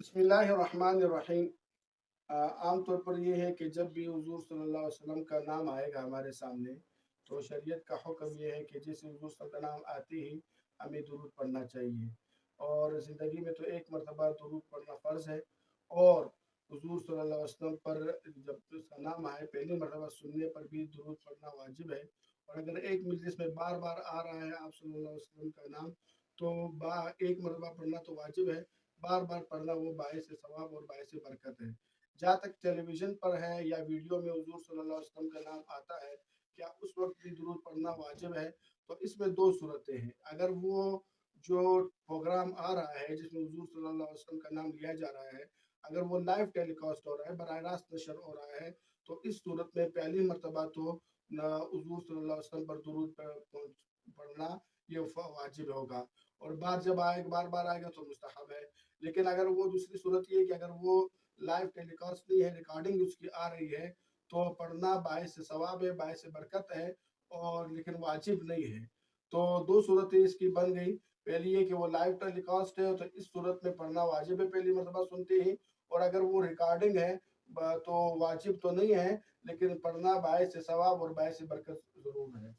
बिस्मिल्लाहिर्रहमानिर्रहीम। आम तौर पर ये है कि जब भी हुज़ूर सल्लल्लाहु अलैहि वसल्लम का नाम आएगा हमारे सामने, तो शरीयत का हुक्म ये है कि जैसे हुज़ूर सल्लल्लाहु का नाम आते ही हमें दुरूद पढ़ना चाहिए। और ज़िंदगी में तो एक मरतबा दुरूद पढ़ना फ़र्ज़ है। और हुज़ूर सल्लल्लाहु अलैहि वसल्लम पर जब उसका नाम आए पहली मरतबा सुनने पर भी दुरूद पढ़ना वाजिब है। और अगर एक मजलिस में बार-बार आ रहा है आप सल्लल्लाहु अलैहि वसल्लम का नाम, तो एक मरतबा पढ़ना तो वाजिब है, बार-बार पढ़ना वो बाइस सवाब और बाइस बरकत है। जहाँ तक टेलीविज़न पर है या वीडियो में हुज़ूर सल्लल्लाहु अलैहि वसल्लम का नाम आता है, क्या उस वक़्त भी दुरूद पढ़ना वाजिब है? तो इसमें 2 सूरतें हैं। अगर वो जो प्रोग्राम आ रहा है जिसमें हुज़ूर सल्लल्लाहु अलैहि वसल्लम का नाम लिया जा रहा है, अगर वो लाइव टेलीकास्ट हो रहा है, बराह रास्त नशर हो रहा है, तो इस सूरत में पहली मर्तबा तो हुज़ूर सल्लल्लाहु अलैहि वसल्लम पर दुरूद पढ़ना ये वाजिब होगा। और बार-बार आएगा तो मुस्तहब है। लेकिन अगर वो दूसरी सूरत ये है कि अगर वो लाइव टेलीकास्ट नहीं है, रिकॉर्डिंग उसकी आ रही है, तो पढ़ना बाइस सवाब है, बाइस बरकत है, और लेकिन वाजिब नहीं है। तो 2 सूरतें इसकी बन गई। पहली ये कि वो लाइव टेलीकास्ट है, तो इस सूरत में पढ़ना वाजिब है पहली मर्तबा सुनते ही। और अगर वो रिकॉर्डिंग है तो वाजिब तो नहीं है, लेकिन पढ़ना बाइस सवाब और बाइस बरकत ज़रूर है।